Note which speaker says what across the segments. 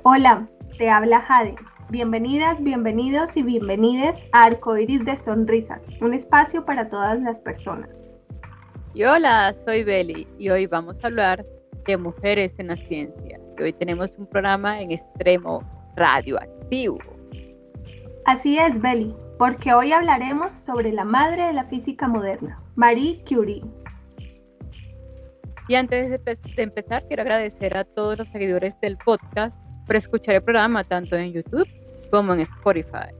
Speaker 1: Hola, te habla Jade. Bienvenidas, bienvenidos y bienvenides a Arcoiris de Sonrisas, un espacio para todas las personas.
Speaker 2: Y hola, soy Beli y hoy vamos a hablar de mujeres en la ciencia. Y hoy tenemos un programa en extremo radioactivo.
Speaker 1: Así es, Beli, porque hoy hablaremos sobre la madre de la física moderna, Marie Curie.
Speaker 2: Y antes de empezar, quiero agradecer a todos los seguidores del podcast por escuchar el programa tanto en YouTube como en Spotify.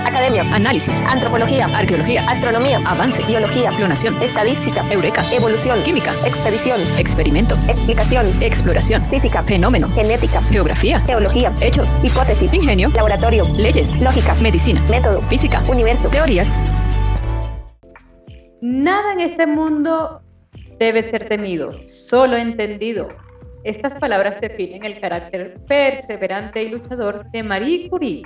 Speaker 3: Academia,
Speaker 4: análisis,
Speaker 3: antropología,
Speaker 4: arqueología,
Speaker 3: astronomía,
Speaker 4: avance,
Speaker 3: biología,
Speaker 4: clonación,
Speaker 3: estadística,
Speaker 4: eureka,
Speaker 3: evolución,
Speaker 4: química,
Speaker 3: expedición,
Speaker 4: experimento,
Speaker 3: explicación,
Speaker 4: exploración,
Speaker 3: física,
Speaker 4: fenómeno,
Speaker 3: genética,
Speaker 4: geografía,
Speaker 3: teología,
Speaker 4: hechos,
Speaker 3: hipótesis,
Speaker 4: ingenio,
Speaker 3: laboratorio,
Speaker 4: leyes,
Speaker 3: lógica,
Speaker 4: medicina,
Speaker 3: método,
Speaker 4: física,
Speaker 3: universo,
Speaker 4: teorías.
Speaker 2: Nada en este mundo debe ser temido, solo entendido. Estas palabras definen el carácter perseverante y luchador de Marie Curie.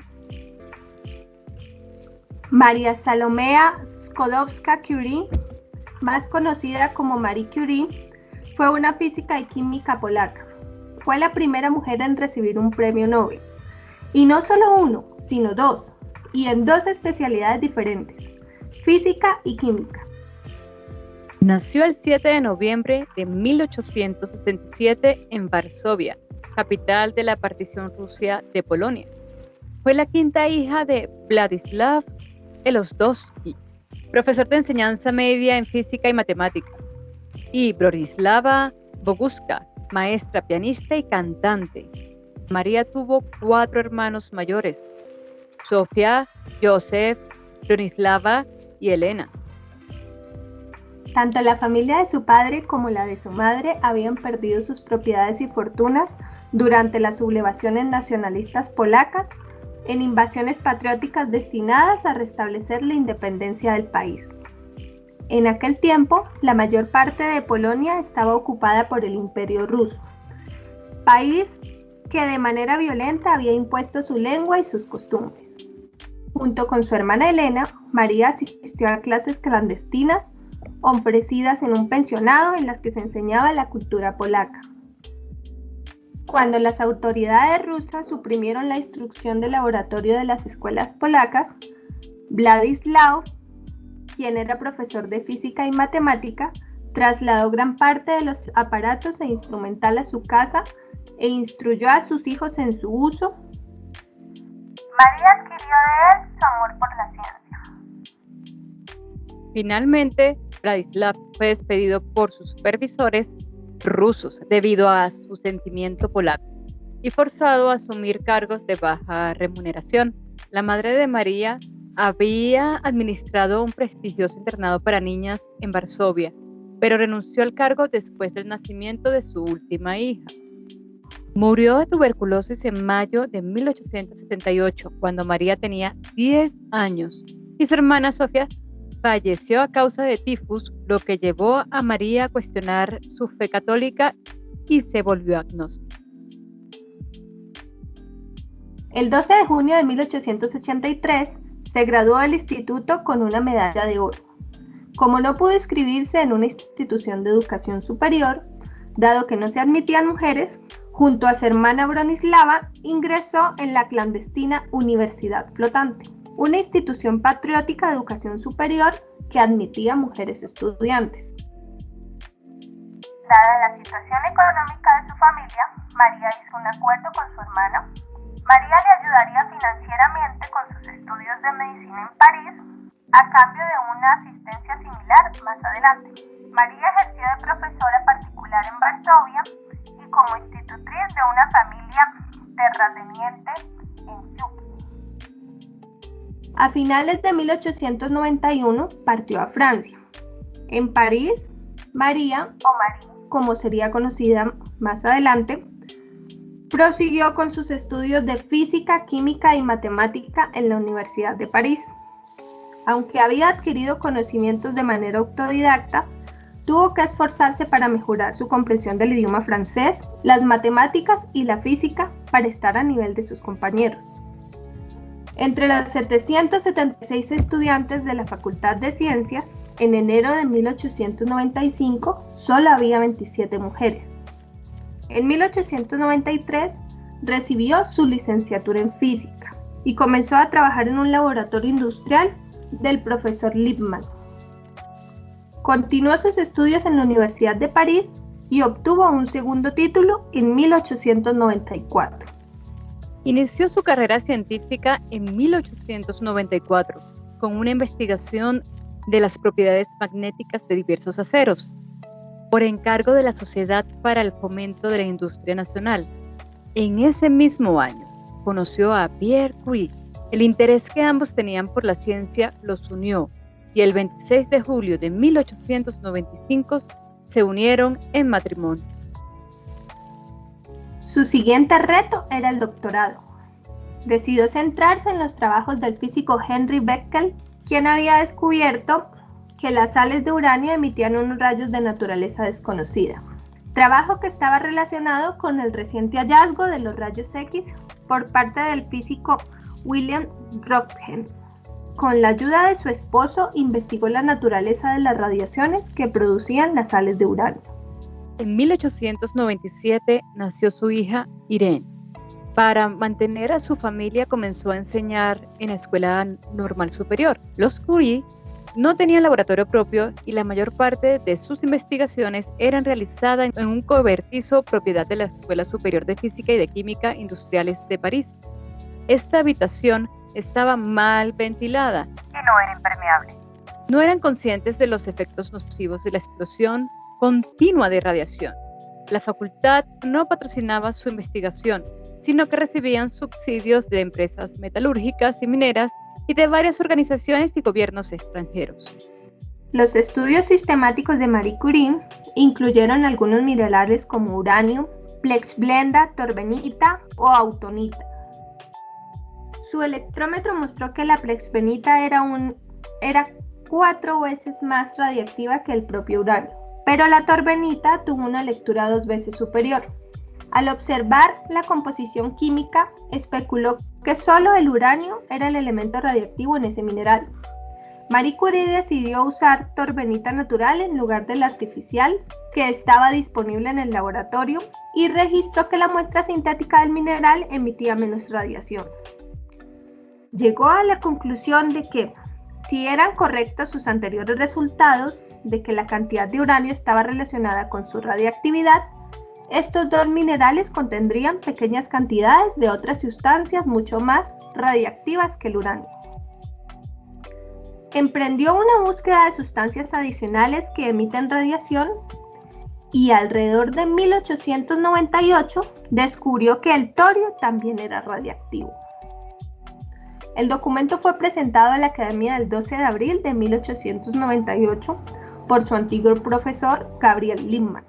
Speaker 1: María Salomea Skłodowska-Curie, más conocida como Marie Curie, fue una física y química polaca. Fue la primera mujer en recibir un premio Nobel. Y no solo uno, sino dos, y en dos especialidades diferentes, física y química.
Speaker 2: Nació el 7 de noviembre de 1867 en Varsovia, capital de la partición Rusia de Polonia. Fue la quinta hija de Władysław Elosdowski, profesor de enseñanza media en física y matemática, y Bronisława Boguska, maestra, pianista y cantante. María tuvo 4 hermanos mayores: Sofía, Joseph, Bronisława y Elena.
Speaker 1: Tanto la familia de su padre como la de su madre habían perdido sus propiedades y fortunas durante las sublevaciones nacionalistas polacas en invasiones patrióticas destinadas a restablecer la independencia del país. En aquel tiempo, la mayor parte de Polonia estaba ocupada por el Imperio Ruso, país que de manera violenta había impuesto su lengua y sus costumbres. Junto con su hermana Elena, María asistió a clases clandestinas ofrecidas en un pensionado en las que se enseñaba la cultura polaca. Cuando las autoridades rusas suprimieron la instrucción del laboratorio de las escuelas polacas, Władysław, quien era profesor de física y matemática, trasladó gran parte de los aparatos e instrumental a su casa e instruyó a sus hijos en su uso.
Speaker 5: María adquirió de él su amor por la ciencia.
Speaker 2: Finalmente, Władysław fue despedido por sus supervisores rusos debido a su sentimiento polaco y forzado a asumir cargos de baja remuneración. La madre de María había administrado un prestigioso internado para niñas en Varsovia, pero renunció al cargo después del nacimiento de su última hija. Murió de tuberculosis en mayo de 1878, cuando María tenía 10 años, y su hermana Sofía falleció a causa de tifus, lo que llevó a María a cuestionar su fe católica y se volvió agnóstica.
Speaker 1: El 12 de junio de 1883 se graduó del instituto con una medalla de oro. Como no pudo inscribirse en una institución de educación superior, dado que no se admitían mujeres, junto a su hermana Bronisława ingresó en la clandestina Universidad Flotante, una institución patriótica de educación superior que admitía mujeres estudiantes.
Speaker 5: Dada la situación económica de su familia, María hizo un acuerdo con su hermana. María le ayudaría financieramente con sus estudios de medicina en París, a cambio de una asistencia similar más adelante. María ejerció de profesora particular en Varsovia y como institutriz de una familia terrateniente en Yuki.
Speaker 1: A finales de 1891 partió a Francia. En París, María,
Speaker 5: o Marie,
Speaker 1: como sería conocida más adelante, prosiguió con sus estudios de física, química y matemática en la Universidad de París. Aunque había adquirido conocimientos de manera autodidacta, tuvo que esforzarse para mejorar su comprensión del idioma francés, las matemáticas y la física para estar a nivel de sus compañeros. Entre los 776 estudiantes de la Facultad de Ciencias, en enero de 1895 solo había 27 mujeres. En 1893 recibió su licenciatura en física y comenzó a trabajar en un laboratorio industrial del profesor Lippmann. Continuó sus estudios en la Universidad de París y obtuvo un segundo título en 1894.
Speaker 2: Inició su carrera científica en 1894 con una investigación de las propiedades magnéticas de diversos aceros, por encargo de la Sociedad para el Fomento de la Industria Nacional. En ese mismo año, conoció a Pierre Curie. El interés que ambos tenían por la ciencia los unió y el 26 de julio de 1895 se unieron en matrimonio.
Speaker 1: Su siguiente reto era el doctorado. Decidió centrarse en los trabajos del físico Henry Becquerel, quien había descubierto que las sales de uranio emitían unos rayos de naturaleza desconocida, trabajo que estaba relacionado con el reciente hallazgo de los rayos X por parte del físico William Röntgen. Con la ayuda de su esposo, investigó la naturaleza de las radiaciones que producían las sales de uranio.
Speaker 2: En 1897 nació su hija Irene. Para mantener a su familia comenzó a enseñar en la Escuela Normal Superior. Los Curie no tenían laboratorio propio y la mayor parte de sus investigaciones eran realizadas en un cobertizo propiedad de la Escuela Superior de Física y de Química Industriales de París. Esta habitación estaba mal ventilada
Speaker 5: y no era impermeable.
Speaker 2: No eran conscientes de los efectos nocivos de la explosión continua de radiación. La facultad no patrocinaba su investigación, sino que recibían subsidios de empresas metalúrgicas y mineras y de varias organizaciones y gobiernos extranjeros.
Speaker 1: Los estudios sistemáticos de Marie Curie incluyeron algunos minerales como uranio, plexblenda, torbenita o autunita. Su electrómetro mostró que la plexbenita era 4 veces más radiactiva que el propio uranio, pero la torbenita tuvo una lectura 2 veces superior. Al observar la composición química, especuló que solo el uranio era el elemento radiactivo en ese mineral. Marie Curie decidió usar torbenita natural en lugar del artificial que estaba disponible en el laboratorio y registró que la muestra sintética del mineral emitía menos radiación. Llegó a la conclusión de que, si eran correctos sus anteriores resultados, de que la cantidad de uranio estaba relacionada con su radiactividad, estos dos minerales contendrían pequeñas cantidades de otras sustancias mucho más radiactivas que el uranio. Emprendió una búsqueda de sustancias adicionales que emiten radiación y alrededor de 1898 descubrió que el torio también era radiactivo. El documento fue presentado a la Academia el 12 de abril de 1898 por su antiguo profesor Gabriel Lippmann,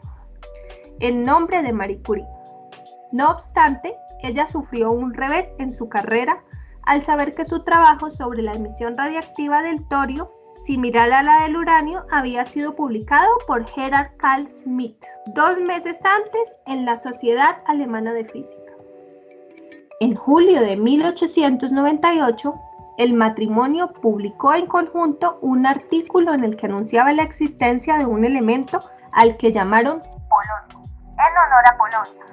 Speaker 1: en nombre de Marie Curie. No obstante, ella sufrió un revés en su carrera al saber que su trabajo sobre la emisión radiactiva del torio, similar a la del uranio, había sido publicado por Gerhard Karl Schmidt 2 meses antes en la Sociedad Alemana de Física. En julio de 1898, el matrimonio publicó en conjunto un artículo en el que anunciaba la existencia de un elemento al que llamaron
Speaker 5: polonio, en honor a Polonia.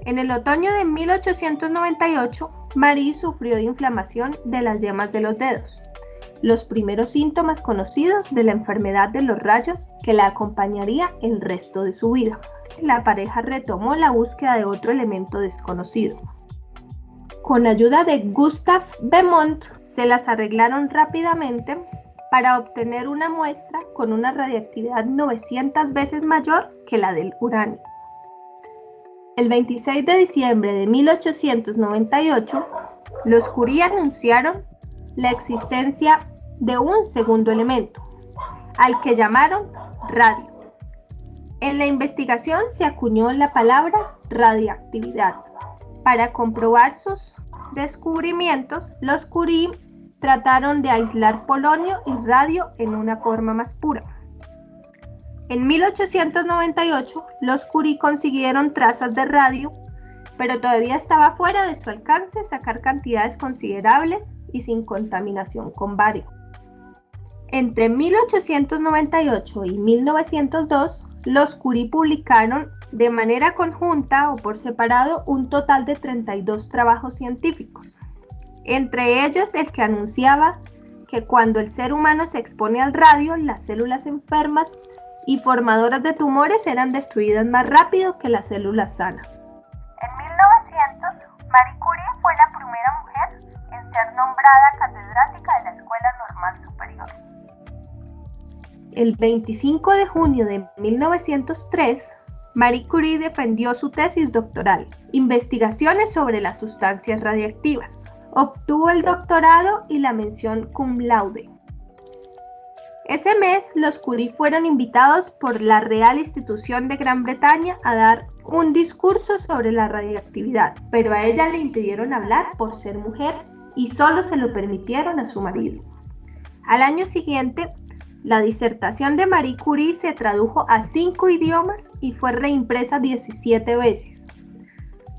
Speaker 1: En el otoño de 1898, Marie sufrió de inflamación de las yemas de los dedos, los primeros síntomas conocidos de la enfermedad de los rayos que la acompañaría el resto de su vida. La pareja retomó la búsqueda de otro elemento desconocido. Con ayuda de Gustav Beaumont, se las arreglaron rápidamente para obtener una muestra con una radiactividad 900 veces mayor que la del uranio. El 26 de diciembre de 1898, los Curie anunciaron la existencia de un segundo elemento, al que llamaron radio. En la investigación se acuñó la palabra radiactividad. Para comprobar sus descubrimientos, los Curie trataron de aislar polonio y radio en una forma más pura. En 1898, los Curie consiguieron trazas de radio, pero todavía estaba fuera de su alcance sacar cantidades considerables y sin contaminación con bario. Entre 1898 y 1902, los Curie publicaron de manera conjunta o por separado un total de 32 trabajos científicos, entre ellos el que anunciaba que cuando el ser humano se expone al radio, las células enfermas y formadoras de tumores eran destruidas más rápido que las células sanas.
Speaker 5: En 1900, Marie Curie fue la primera mujer en ser nombrada catedrática de la Escuela Normal Superior.
Speaker 1: El 25 de junio de 1903, Marie Curie defendió su tesis doctoral, Investigaciones sobre las sustancias radiactivas. Obtuvo el doctorado y la mención cum laude. Ese mes, los Curie fueron invitados por la Real Institución de Gran Bretaña a dar un discurso sobre la radiactividad, pero a ella le impidieron hablar por ser mujer y solo se lo permitieron a su marido. Al año siguiente, la disertación de Marie Curie se tradujo a 5 idiomas y fue reimpresa 17 veces.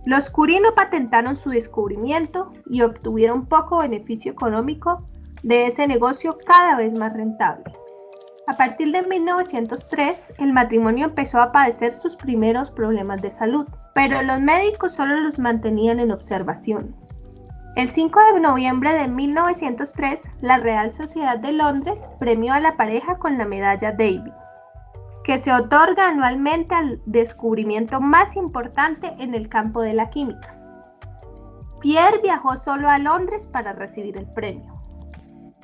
Speaker 1: Los Curie no patentaron su descubrimiento y obtuvieron poco beneficio económico de ese negocio cada vez más rentable. A partir de 1903, el matrimonio empezó a padecer sus primeros problemas de salud, pero los médicos solo los mantenían en observación. El 5 de noviembre de 1903, la Real Sociedad de Londres premió a la pareja con la medalla Davy, que se otorga anualmente al descubrimiento más importante en el campo de la química. Pierre viajó solo a Londres para recibir el premio.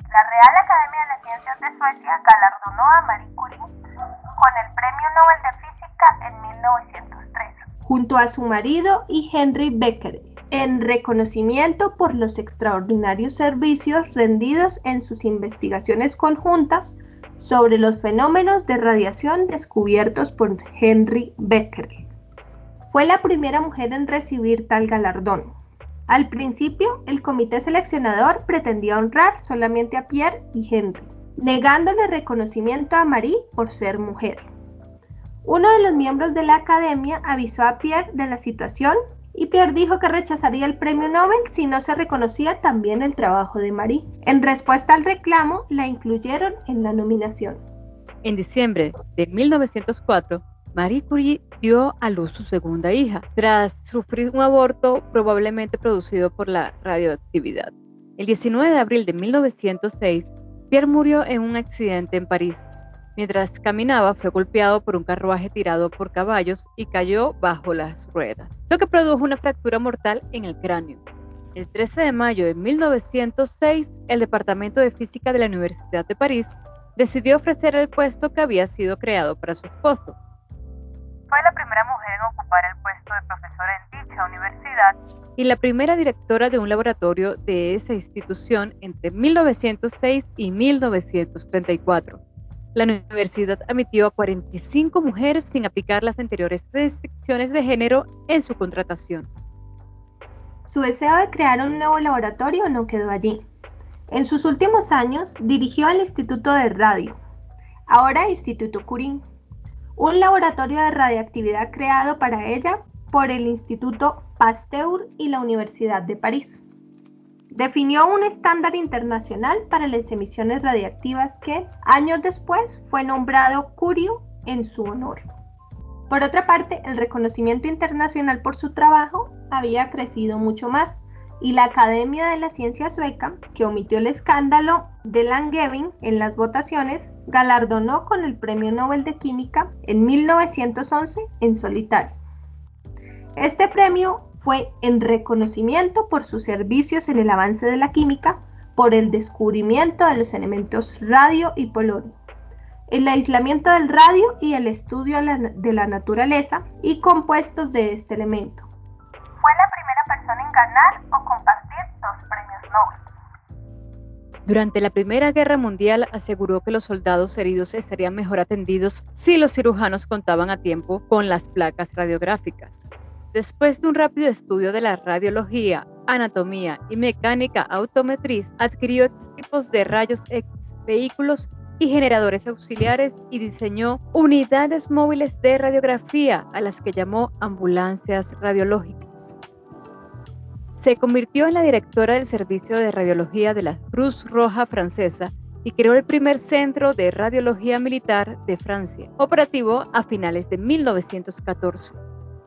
Speaker 5: La Real Academia de las Ciencias de Suecia galardonó a Marie Curie con el Premio Nobel de Física en 1903.
Speaker 1: Junto a su marido y Henry Becquerel, en reconocimiento por los extraordinarios servicios rendidos en sus investigaciones conjuntas sobre los fenómenos de radiación descubiertos por Henry Becquerel. Fue la primera mujer en recibir tal galardón. Al principio, el comité seleccionador pretendía honrar solamente a Pierre y Henry, negándole reconocimiento a Marie por ser mujer. Uno de los miembros de la academia avisó a Pierre de la situación y Pierre dijo que rechazaría el premio Nobel si no se reconocía también el trabajo de Marie. En respuesta al reclamo, la incluyeron en la nominación.
Speaker 2: En diciembre de 1904, Marie Curie dio a luz su segunda hija, tras sufrir un aborto probablemente producido por la radioactividad. El 19 de abril de 1906, Pierre murió en un accidente en París. Mientras caminaba, fue golpeado por un carruaje tirado por caballos y cayó bajo las ruedas, lo que produjo una fractura mortal en el cráneo. El 13 de mayo de 1906, el Departamento de Física de la Universidad de París decidió ofrecer el puesto que había sido creado para su esposo.
Speaker 5: Fue la primera mujer en ocupar el puesto de profesora en dicha universidad
Speaker 2: y la primera directora de un laboratorio de esa institución entre 1906 y 1934. La universidad admitió a 45 mujeres sin aplicar las anteriores restricciones de género en su contratación.
Speaker 1: Su deseo de crear un nuevo laboratorio no quedó allí. En sus últimos años dirigió el Instituto de Radio, ahora Instituto Curie, un laboratorio de radiactividad creado para ella por el Instituto Pasteur y la Universidad de París. Definió un estándar internacional para las emisiones radiactivas que, años después, fue nombrado Curie en su honor. Por otra parte, el reconocimiento internacional por su trabajo había crecido mucho más, y la Academia de la Ciencia Sueca, que omitió el escándalo de Langevin en las votaciones, galardonó con el Premio Nobel de Química en 1911 en solitario. Este premio fue en reconocimiento por sus servicios en el avance de la química, por el descubrimiento de los elementos radio y polonio, el aislamiento del radio y el estudio de la naturaleza y compuestos de este elemento.
Speaker 5: Fue la primera persona en ganar o compartir 2 premios Nobel.
Speaker 2: Durante la Primera Guerra Mundial aseguró que los soldados heridos estarían mejor atendidos si los cirujanos contaban a tiempo con las placas radiográficas. Después de un rápido estudio de la radiología, anatomía y mecánica automotriz, adquirió equipos de rayos X, vehículos y generadores auxiliares y diseñó unidades móviles de radiografía a las que llamó ambulancias radiológicas. Se convirtió en la directora del Servicio de Radiología de la Cruz Roja Francesa y creó el primer centro de radiología militar de Francia, operativo a finales de 1914.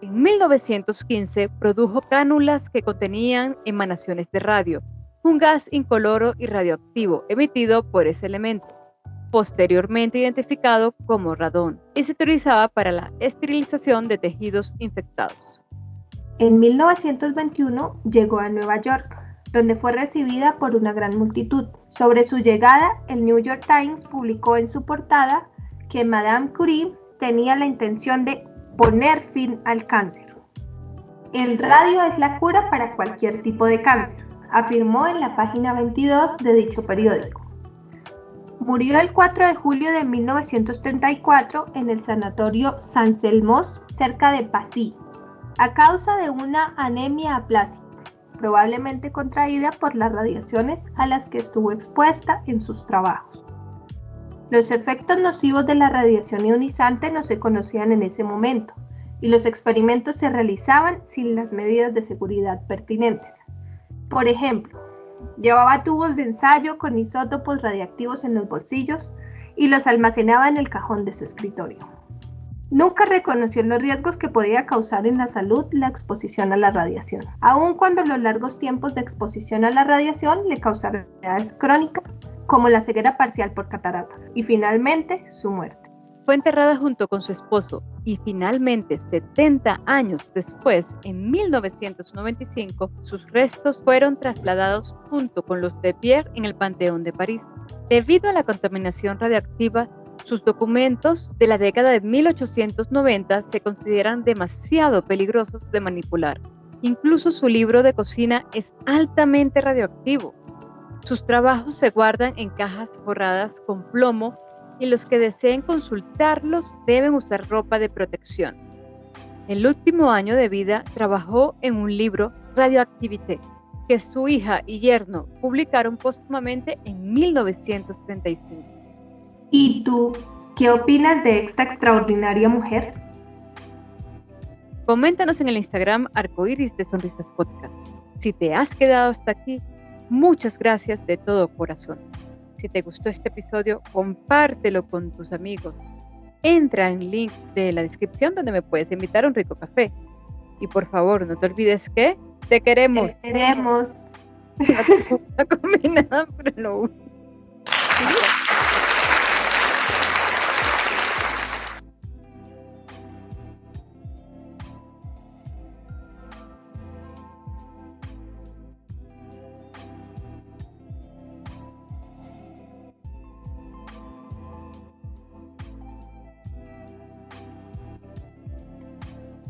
Speaker 2: En 1915 produjo cánulas que contenían emanaciones de radio, un gas incoloro y radioactivo emitido por ese elemento, posteriormente identificado como radón, y se utilizaba para la esterilización de tejidos infectados.
Speaker 1: En 1921 llegó a Nueva York, donde fue recibida por una gran multitud. Sobre su llegada, el New York Times publicó en su portada que Madame Curie tenía la intención de poner fin al cáncer. El radio es la cura para cualquier tipo de cáncer, afirmó en la página 22 de dicho periódico. Murió el 4 de julio de 1934 en el sanatorio San Selmos, cerca de Passy, a causa de una anemia aplásica, probablemente contraída por las radiaciones a las que estuvo expuesta en sus trabajos. Los efectos nocivos de la radiación ionizante no se conocían en ese momento, y los experimentos se realizaban sin las medidas de seguridad pertinentes. Por ejemplo, llevaba tubos de ensayo con isótopos radiactivos en los bolsillos y los almacenaba en el cajón de su escritorio. Nunca reconoció los riesgos que podía causar en la salud la exposición a la radiación, aun cuando los largos tiempos de exposición a la radiación le causaron enfermedades crónicas como la ceguera parcial por cataratas y finalmente su muerte.
Speaker 2: Fue enterrada junto con su esposo y finalmente 70 años después, en 1995, sus restos fueron trasladados junto con los de Pierre en el Panteón de París. Debido a la contaminación radiactiva, sus documentos de la década de 1890 se consideran demasiado peligrosos de manipular. Incluso su libro de cocina es altamente radioactivo. Sus trabajos se guardan en cajas forradas con plomo y los que deseen consultarlos deben usar ropa de protección. El último año de vida trabajó en un libro, Radioactivité, que su hija y yerno publicaron póstumamente en 1935.
Speaker 1: ¿Y tú, qué opinas de esta extraordinaria mujer?
Speaker 2: Coméntanos en el Instagram Arcoiris de Sonrisas Podcast. Si te has quedado hasta aquí, muchas gracias de todo corazón. Si te gustó este episodio, compártelo con tus amigos. Entra en el link de la descripción donde me puedes invitar a un rico café. Y por favor, no te olvides que te queremos.
Speaker 1: Te queremos.
Speaker 2: La combinada, pero no.